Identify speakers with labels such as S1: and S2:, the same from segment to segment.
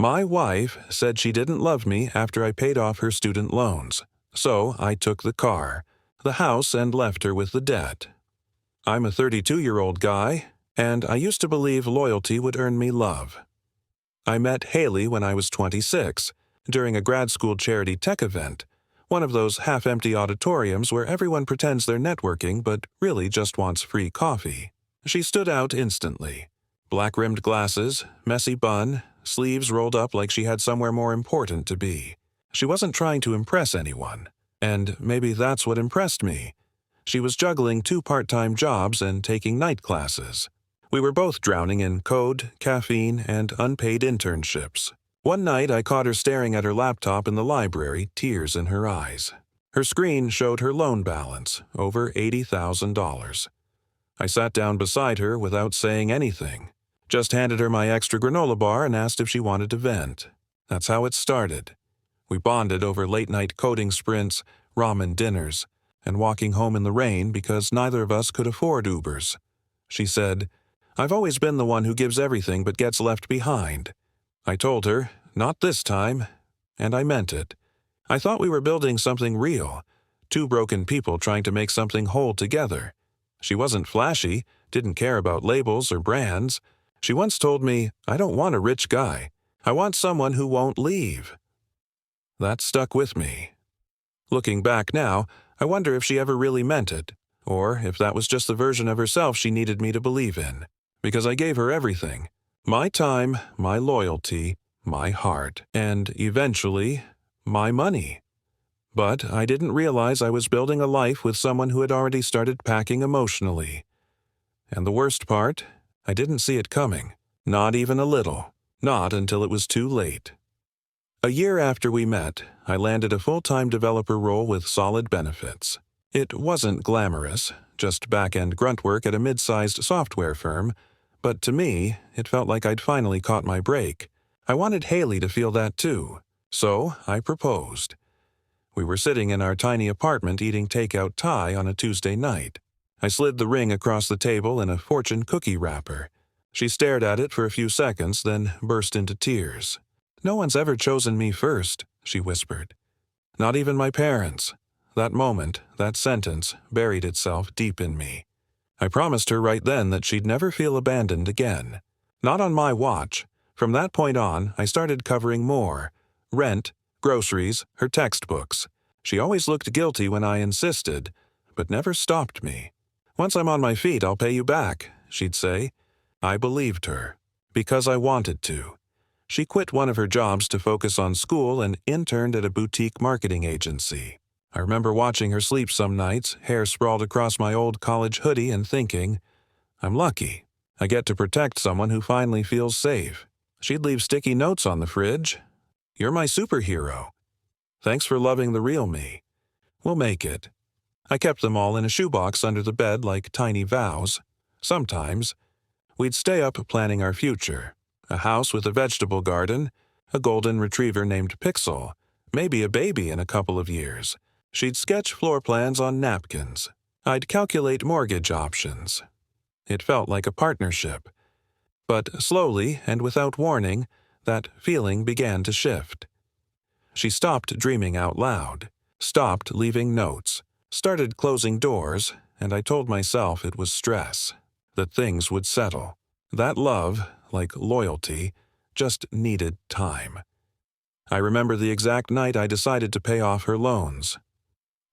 S1: My wife said she didn't love me after I paid off her student loans, so I took the car, the house, and left her with the debt. I'm a 32-year-old guy, and I used to believe loyalty would earn me love. I met Haley when I was 26, during a grad school charity tech event, one of those half-empty auditoriums where everyone pretends they're networking but really just wants free coffee. She stood out instantly. Black-rimmed glasses, messy bun, sleeves rolled up like she had somewhere more important to be. She wasn't trying to impress anyone, and maybe that's what impressed me. She was juggling 2 part-time jobs and taking night classes. We were both drowning in code, caffeine, and unpaid internships. One night I caught her staring at her laptop in the library, tears in her eyes. Her screen showed her loan balance, over $80,000. I sat down beside her without saying anything. Just handed her my extra granola bar and asked if she wanted to vent. That's how it started. We bonded over late-night coding sprints, ramen dinners, and walking home in the rain because neither of us could afford Ubers. She said, "I've always been the one who gives everything but gets left behind." I told her, "Not this time," and I meant it. I thought we were building something real, 2 broken people trying to make something whole together. She wasn't flashy, didn't care about labels or brands. She once told me, "I don't want a rich guy. I want someone who won't leave." That stuck with me. Looking back now, I wonder if she ever really meant it, or if that was just the version of herself she needed me to believe in, because I gave her everything. My time, my loyalty, my heart, and eventually, my money. But I didn't realize I was building a life with someone who had already started packing emotionally. And the worst part, I didn't see it coming, not even a little, not until it was too late. A year after we met, I landed a full-time developer role with solid benefits. It wasn't glamorous, just back-end grunt work at a mid-sized software firm, but to me, it felt like I'd finally caught my break. I wanted Haley to feel that too, so I proposed. We were sitting in our tiny apartment eating takeout Thai on a Tuesday night. I slid the ring across the table in a fortune cookie wrapper. She stared at it for a few seconds, then burst into tears. "No one's ever chosen me first," she whispered. "Not even my parents." That moment, that sentence, buried itself deep in me. I promised her right then that she'd never feel abandoned again. Not on my watch. From that point on, I started covering more. Rent, groceries, her textbooks. She always looked guilty when I insisted, but never stopped me. "Once I'm on my feet, I'll pay you back," she'd say. I believed her, because I wanted to. She quit one of her jobs to focus on school and interned at a boutique marketing agency. I remember watching her sleep some nights, hair sprawled across my old college hoodie, and thinking, I'm lucky. I get to protect someone who finally feels safe. She'd leave sticky notes on the fridge. "You're my superhero. Thanks for loving the real me. We'll make it." I kept them all in a shoebox under the bed like tiny vows. Sometimes, we'd stay up planning our future. A house with a vegetable garden, a golden retriever named Pixel, maybe a baby in a couple of years. She'd sketch floor plans on napkins. I'd calculate mortgage options. It felt like a partnership. But slowly and without warning, that feeling began to shift. She stopped dreaming out loud, stopped leaving notes, started closing doors, and I told myself it was stress, that things would settle. That love, like loyalty, just needed time. I remember the exact night I decided to pay off her loans.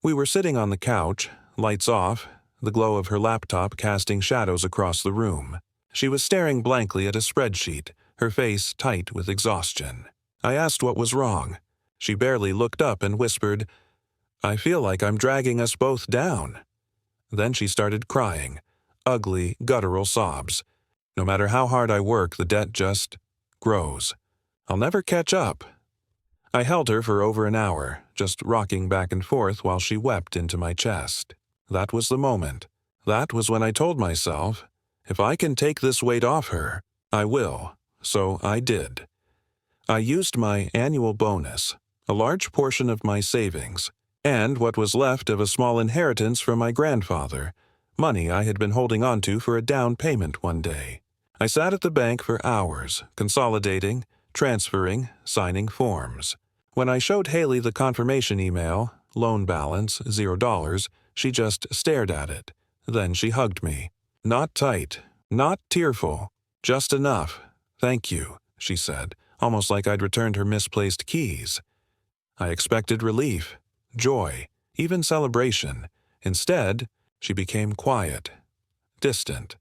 S1: We were sitting on the couch, lights off, the glow of her laptop casting shadows across the room. She was staring blankly at a spreadsheet, her face tight with exhaustion. I asked what was wrong. She barely looked up and whispered, "I feel like I'm dragging us both down." Then she started crying, ugly, guttural sobs. No matter how hard I work, the debt just grows. I'll never catch up. I held her for over an hour, just rocking back and forth while she wept into my chest. That was the moment. That was when I told myself, if I can take this weight off her, I will. So I did. I used my annual bonus, a large portion of my savings, and what was left of a small inheritance from my grandfather, money I had been holding on to for a down payment one day. I sat at the bank for hours, consolidating, transferring, signing forms. When I showed Haley the confirmation email, loan balance $0, she just stared at it. Then she hugged me. Not tight, not tearful, just enough. Thank you, she said, almost like I'd returned her misplaced keys. I expected relief, joy, even celebration. Instead, she became quiet, distant.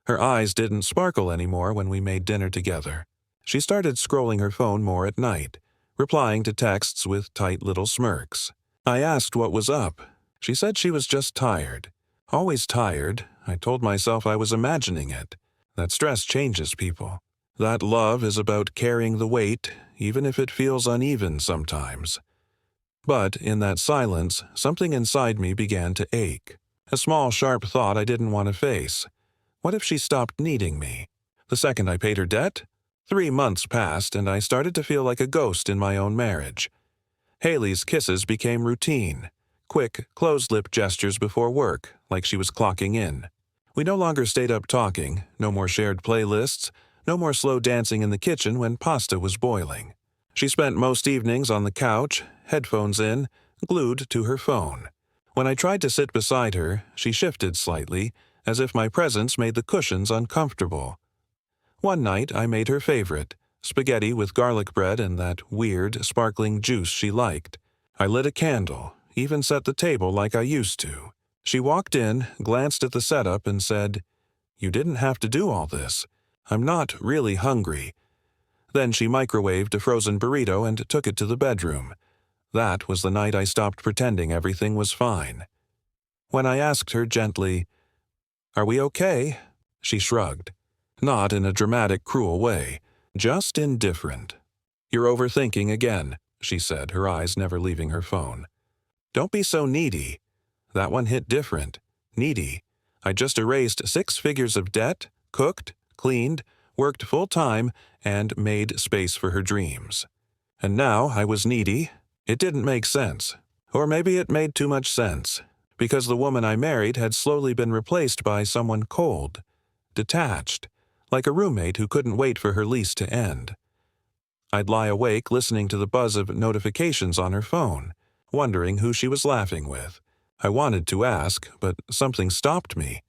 S1: Her eyes didn't sparkle anymore when we made dinner together. She started scrolling her phone more at night, replying to texts with tight little smirks. I asked what was up. She said she was just tired. Always tired. I told myself I was imagining it. That stress changes people. That love is about carrying the weight, even if it feels uneven sometimes. But in that silence, something inside me began to ache. A small, sharp thought I didn't want to face. What if she stopped needing me? The second I paid her debt? 3 months passed, and I started to feel like a ghost in my own marriage. Haley's kisses became routine. Quick, closed-lip gestures before work, like she was clocking in. We no longer stayed up talking, no more shared playlists, no more slow dancing in the kitchen when pasta was boiling. She spent most evenings on the couch, headphones in, glued to her phone. When I tried to sit beside her, she shifted slightly, as if my presence made the cushions uncomfortable. One night I made her favorite, spaghetti with garlic bread and that weird, sparkling juice she liked. I lit a candle, even set the table like I used to. She walked in, glanced at the setup, and said, "You didn't have to do all this. I'm not really hungry." Then she microwaved a frozen burrito and took it to the bedroom. That was the night I stopped pretending everything was fine. When I asked her gently, "Are we okay?" she shrugged. Not in a dramatic, cruel way, just indifferent. "You're overthinking again," she said, her eyes never leaving her phone. "Don't be so needy." That one hit different. Needy. I just erased 6 figures of debt, cooked, cleaned, worked full-time, and made space for her dreams. And now I was needy. It didn't make sense. Or maybe it made too much sense, because the woman I married had slowly been replaced by someone cold, detached, like a roommate who couldn't wait for her lease to end. I'd lie awake listening to the buzz of notifications on her phone, wondering who she was laughing with. I wanted to ask, but something stopped me.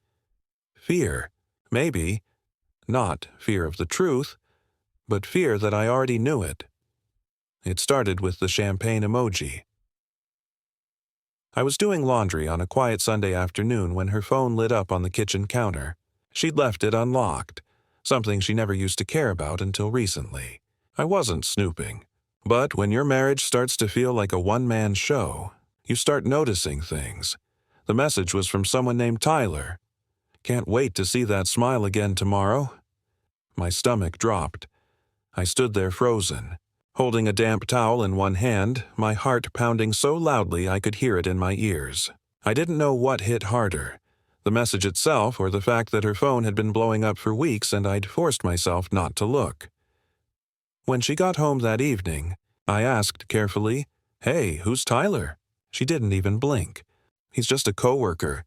S1: Fear, maybe. Not fear of the truth, but fear that I already knew it. It started with the champagne emoji. I was doing laundry on a quiet Sunday afternoon when her phone lit up on the kitchen counter. She'd left it unlocked, something she never used to care about until recently. I wasn't snooping. But when your marriage starts to feel like a one-man show, you start noticing things. The message was from someone named Tyler. "Can't wait to see that smile again tomorrow." My stomach dropped. I stood there frozen, holding a damp towel in one hand, my heart pounding so loudly I could hear it in my ears. I didn't know what hit harder, the message itself or the fact that her phone had been blowing up for weeks and I'd forced myself not to look. When she got home that evening, I asked carefully, "Hey, who's Tyler?" She didn't even blink. "He's just a coworker.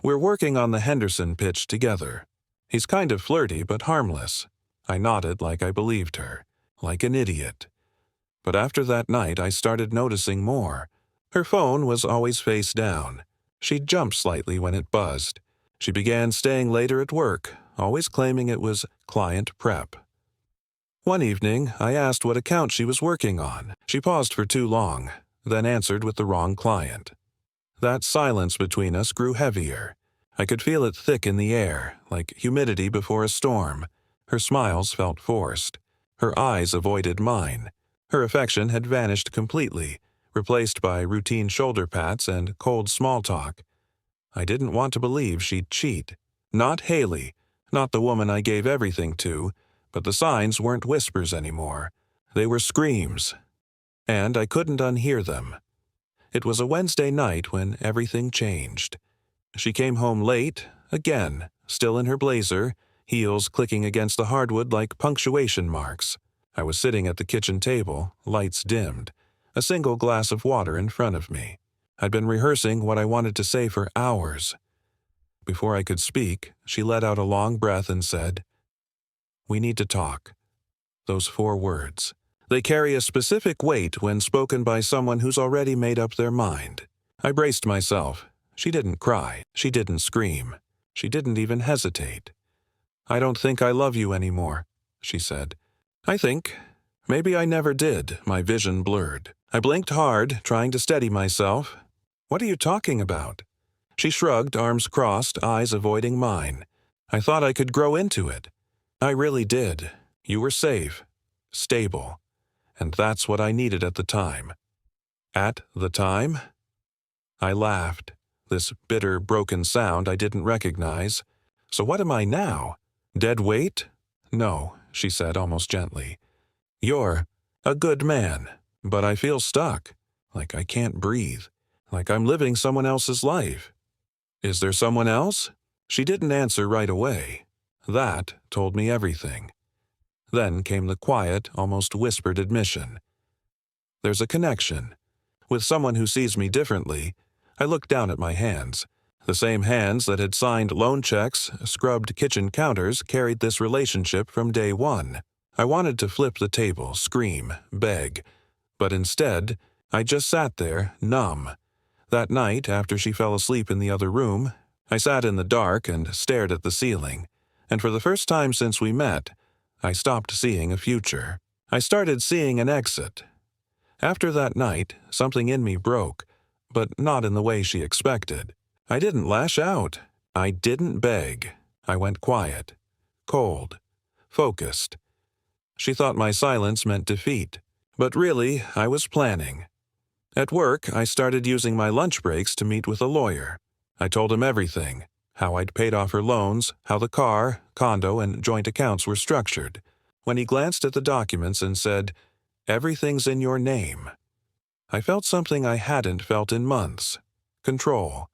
S1: We're working on the Henderson pitch together. He's kind of flirty but harmless." I nodded like I believed her, like an idiot. But after that night I started noticing more. Her phone was always face down. She'd jump slightly when it buzzed. She began staying later at work, always claiming it was client prep. One evening, I asked what account she was working on. She paused for too long, then answered with the wrong client. That silence between us grew heavier. I could feel it thick in the air, like humidity before a storm. Her smiles felt forced. Her eyes avoided mine. Her affection had vanished completely, replaced by routine shoulder pats and cold small talk. I didn't want to believe she'd cheat. Not Haley, not the woman I gave everything to, but the signs weren't whispers anymore. They were screams. And I couldn't unhear them. It was a Wednesday night when everything changed. She came home late, again, still in her blazer, heels clicking against the hardwood like punctuation marks. I was sitting at the kitchen table, lights dimmed, a single glass of water in front of me. I'd been rehearsing what I wanted to say for hours. Before I could speak, she let out a long breath and said, "We need to talk." Those 4 words. They carry a specific weight when spoken by someone who's already made up their mind. I braced myself. She didn't cry. She didn't scream. She didn't even hesitate. "I don't think I love you anymore," she said. "I think. Maybe I never did." My vision blurred. I blinked hard, trying to steady myself. "What are you talking about?" She shrugged, arms crossed, eyes avoiding mine. "I thought I could grow into it." "I really did. You were safe, stable, and that's what I needed at the time." At the time? I laughed. This bitter, broken sound I didn't recognize. "So what am I now? Dead weight?" "No," she said almost gently. "You're a good man, but I feel stuck, like I can't breathe, like I'm living someone else's life." "Is there someone else?" She didn't answer right away. That told me everything. Then came the quiet, almost whispered admission. "There's a connection. With someone who sees me differently." I looked down at my hands. The same hands that had signed loan checks, scrubbed kitchen counters, carried this relationship from day one. I wanted to flip the table, scream, beg. But instead, I just sat there, numb. That night, after she fell asleep in the other room, I sat in the dark and stared at the ceiling. And for the first time since we met, I stopped seeing a future. I started seeing an exit. After that night, something in me broke, but not in the way she expected. I didn't lash out. I didn't beg. I went quiet, cold, focused. She thought my silence meant defeat, but really, I was planning. At work, I started using my lunch breaks to meet with a lawyer. I told him everything, how I'd paid off her loans, how the car, condo, and joint accounts were structured. When he glanced at the documents and said, "Everything's in your name," I felt something I hadn't felt in months. Control.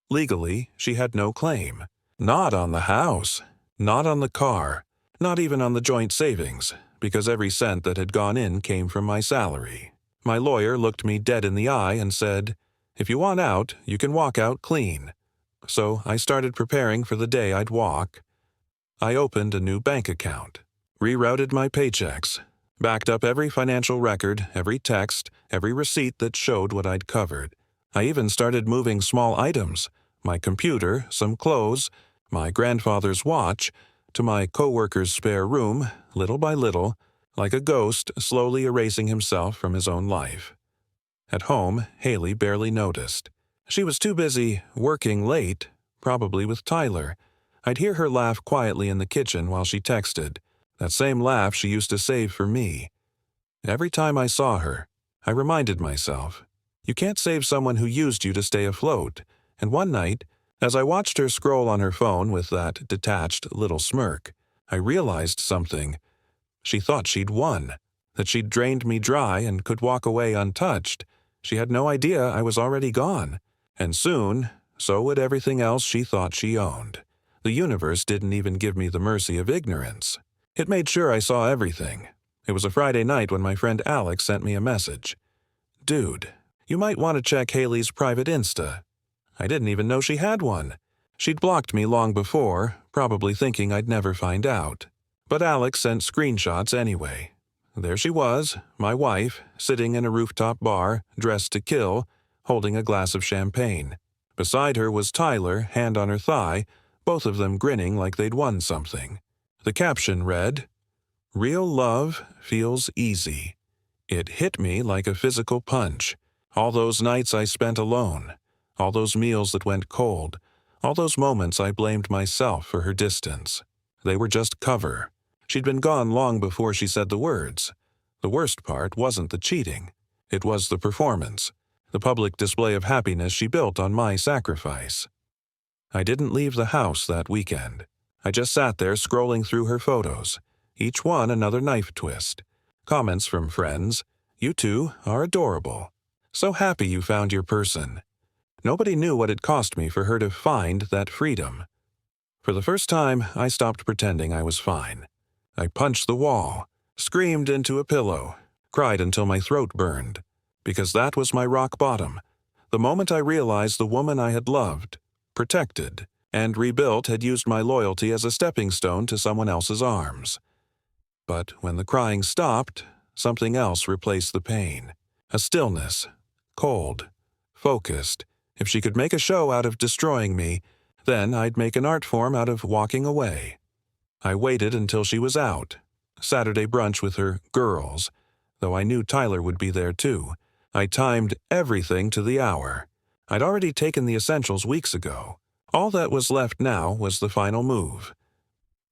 S1: Legally, she had no claim. Not on the house, not on the car, not even on the joint savings, because every cent that had gone in came from my salary. My lawyer looked me dead in the eye and said, "If you want out, you can walk out clean." So I started preparing for the day I'd walk. I opened a new bank account, rerouted my paychecks, backed up every financial record, every text, every receipt that showed what I'd covered. I even started moving small items, my computer, some clothes, my grandfather's watch, to my coworker's spare room, little by little, like a ghost slowly erasing himself from his own life. At home, Haley barely noticed. She was too busy working late, probably with Tyler. I'd hear her laugh quietly in the kitchen while she texted, that same laugh she used to save for me. Every time I saw her, I reminded myself, you can't save someone who used you to stay afloat. And one night, as I watched her scroll on her phone with that detached little smirk, I realized something. She thought she'd won, that she'd drained me dry and could walk away untouched. She had no idea I was already gone. And soon, so would everything else she thought she owned. The universe didn't even give me the mercy of ignorance. It made sure I saw everything. It was a Friday night when my friend Alex sent me a message. "Dude, you might want to check Haley's private Insta." I didn't even know she had one. She'd blocked me long before, probably thinking I'd never find out. But Alex sent screenshots anyway. There she was, my wife, sitting in a rooftop bar, dressed to kill, holding a glass of champagne. Beside her was Tyler, hand on her thigh, both of them grinning like they'd won something. The caption read, "Real love feels easy." It hit me like a physical punch. All those nights I spent alone, all those meals that went cold, all those moments I blamed myself for her distance. They were just cover. She'd been gone long before she said the words. The worst part wasn't the cheating. It was the performance, the public display of happiness she built on my sacrifice. I didn't leave the house that weekend. I just sat there scrolling through her photos, each one another knife twist. Comments from friends, "You two are adorable. So happy you found your person." Nobody knew what it cost me for her to find that freedom. For the first time, I stopped pretending I was fine. I punched the wall, screamed into a pillow, cried until my throat burned, because that was my rock bottom. The moment I realized the woman I had loved, protected, and rebuilt had used my loyalty as a stepping stone to someone else's arms. But when the crying stopped, something else replaced the pain. A stillness, cold, focused. If she could make a show out of destroying me, then I'd make an art form out of walking away. I waited until she was out. Saturday brunch with her girls, though I knew Tyler would be there too. I timed everything to the hour. I'd already taken the essentials weeks ago. All that was left now was the final move.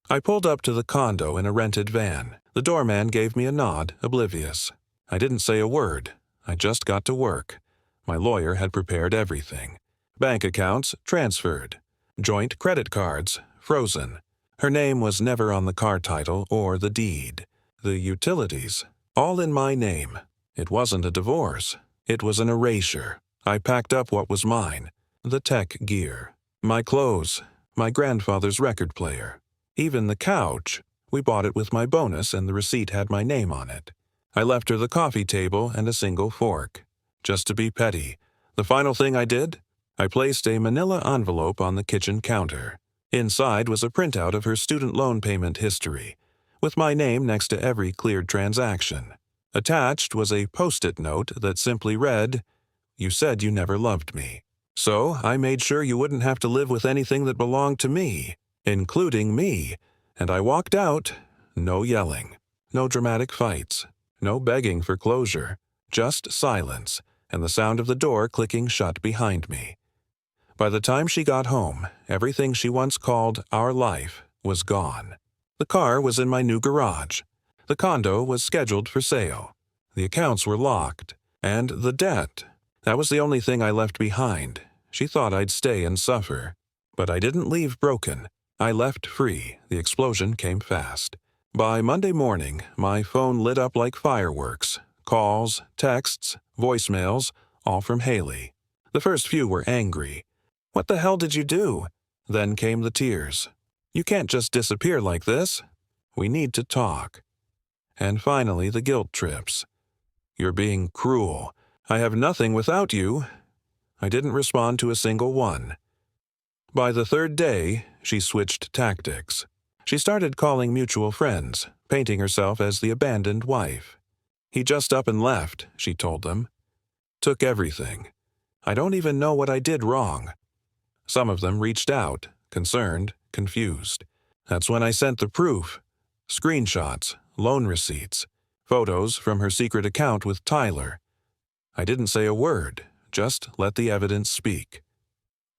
S1: I pulled up to the condo in a rented van. The doorman gave me a nod, oblivious. I didn't say a word. I just got to work. My lawyer had prepared everything. Bank accounts transferred. Joint credit cards frozen. Her name was never on the car title or the deed. The utilities, all in my name. It wasn't a divorce. It was an erasure. I packed up what was mine. The tech gear. My clothes. My grandfather's record player. Even the couch. We bought it with my bonus and the receipt had my name on it. I left her the coffee table and a single fork. Just to be petty. The final thing I did? I placed a manila envelope on the kitchen counter. Inside was a printout of her student loan payment history, with my name next to every cleared transaction. Attached was a post-it note that simply read, "You said you never loved me. So I made sure you wouldn't have to live with anything that belonged to me, including me, and I walked out. No yelling, no dramatic fights, no begging for closure, just silence and the sound of the door clicking shut behind me. By the time she got home, everything she once called our life was gone. The car was in my new garage. The condo was scheduled for sale. The accounts were locked. And the debt. That was the only thing I left behind. She thought I'd stay and suffer. But I didn't leave broken. I left free. The explosion came fast. By Monday morning, my phone lit up like fireworks. Calls, texts, voicemails, all from Haley. The first few were angry. "What the hell did you do?" Then came the tears. "You can't just disappear like this. We need to talk." And finally the guilt trips. "You're being cruel. I have nothing without you." I didn't respond to a single one. By the third day, she switched tactics. She started calling mutual friends, painting herself as the abandoned wife. "He just up and left," she told them. "Took everything. I don't even know what I did wrong." Some of them reached out, concerned, confused. That's when I sent the proof. Screenshots, loan receipts, photos from her secret account with Tyler. I didn't say a word, just let the evidence speak.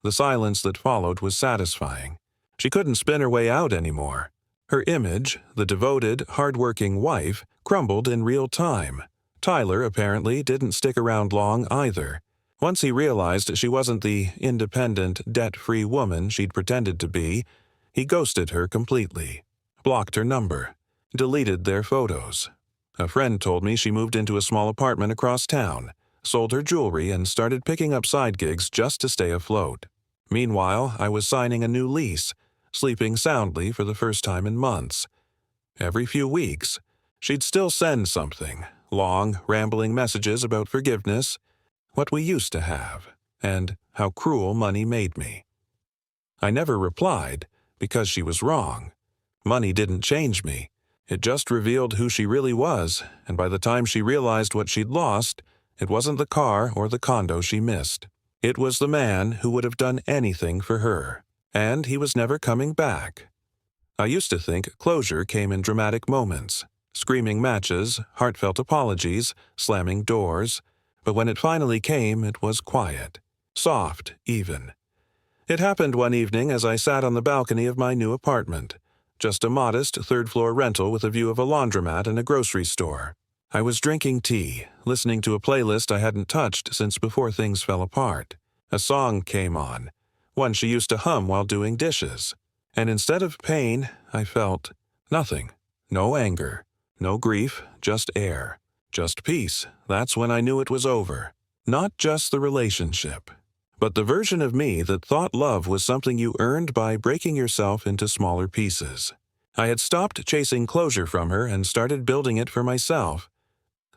S1: The silence that followed was satisfying. She couldn't spin her way out anymore. Her image, the devoted, hard-working wife, crumbled in real time. Tyler, apparently, didn't stick around long either. Once he realized she wasn't the independent, debt-free woman she'd pretended to be, he ghosted her completely, blocked her number, deleted their photos. A friend told me she moved into a small apartment across town, sold her jewelry, and started picking up side gigs just to stay afloat. Meanwhile, I was signing a new lease, sleeping soundly for the first time in months. Every few weeks, she'd still send something, long, rambling messages about forgiveness, what we used to have, and how cruel money made me. I never replied, because she was wrong. Money didn't change me. It just revealed who she really was, and by the time she realized what she'd lost, it wasn't the car or the condo she missed. It was the man who would have done anything for her, and he was never coming back. I used to think closure came in dramatic moments, screaming matches, heartfelt apologies, slamming doors. But when it finally came, it was quiet, soft, even. It happened one evening as I sat on the balcony of my new apartment, just a modest third-floor rental with a view of a laundromat and a grocery store. I was drinking tea, listening to a playlist I hadn't touched since before things fell apart. A song came on, one she used to hum while doing dishes. And instead of pain, I felt nothing. No anger, no grief, just air. Just peace. That's when I knew it was over. Not just the relationship, but the version of me that thought love was something you earned by breaking yourself into smaller pieces. I had stopped chasing closure from her and started building it for myself.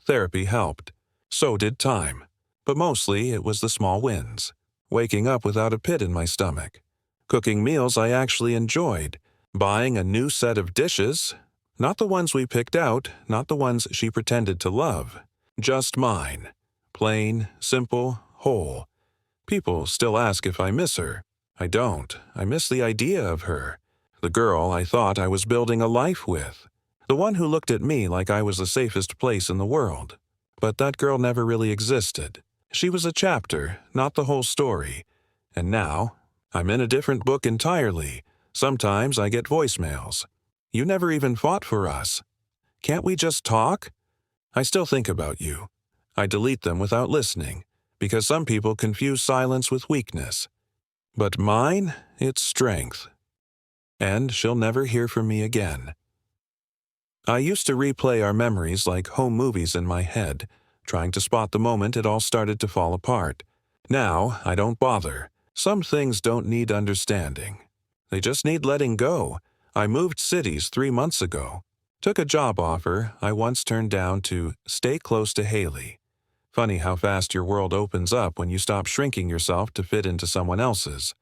S1: Therapy helped. So did time. But mostly it was the small wins. Waking up without a pit in my stomach. Cooking meals I actually enjoyed. Buying a new set of dishes. Not the ones we picked out, not the ones she pretended to love. Just mine. Plain, simple, whole. People still ask if I miss her. I don't. I miss the idea of her. The girl I thought I was building a life with. The one who looked at me like I was the safest place in the world. But that girl never really existed. She was a chapter, not the whole story. And now, I'm in a different book entirely. Sometimes I get voicemails. You never even fought for us. Can't we just talk? I still think about you. I delete them without listening, because some people confuse silence with weakness. But mine, it's strength. And she'll never hear from me again. I used to replay our memories like home movies in my head, trying to spot the moment it all started to fall apart. Now, I don't bother. Some things don't need understanding. They just need letting go. I moved cities 3 months ago. Took a job offer I once turned down to stay close to Haley. Funny how fast your world opens up when you stop shrinking yourself to fit into someone else's.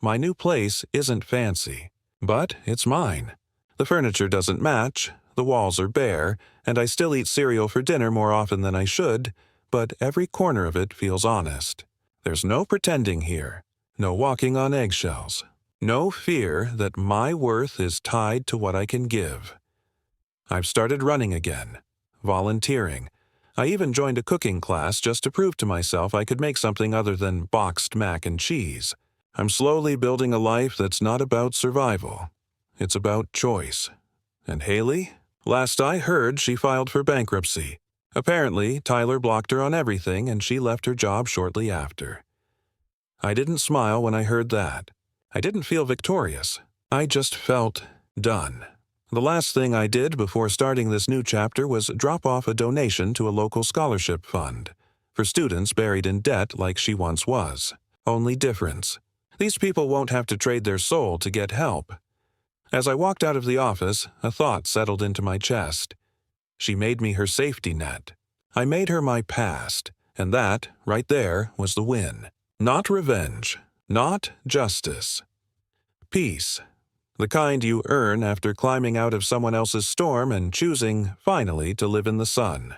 S1: My new place isn't fancy, but it's mine. The furniture doesn't match, the walls are bare, and I still eat cereal for dinner more often than I should, but every corner of it feels honest. There's no pretending here, no walking on eggshells, no fear that my worth is tied to what I can give. I've started running again, volunteering. I even joined a cooking class just to prove to myself I could make something other than boxed mac and cheese. I'm slowly building a life that's not about survival. It's about choice. And Haley? Last I heard, she filed for bankruptcy. Apparently, Tyler blocked her on everything and she left her job shortly after. I didn't smile when I heard that. I didn't feel victorious. I just felt done. The last thing I did before starting this new chapter was drop off a donation to a local scholarship fund for students buried in debt like she once was. Only difference. These people won't have to trade their soul to get help. As I walked out of the office, a thought settled into my chest. She made me her safety net. I made her my past, and that, right there, was the win. Not revenge. Not justice. Peace. The kind you earn after climbing out of someone else's storm and choosing, finally, to live in the sun.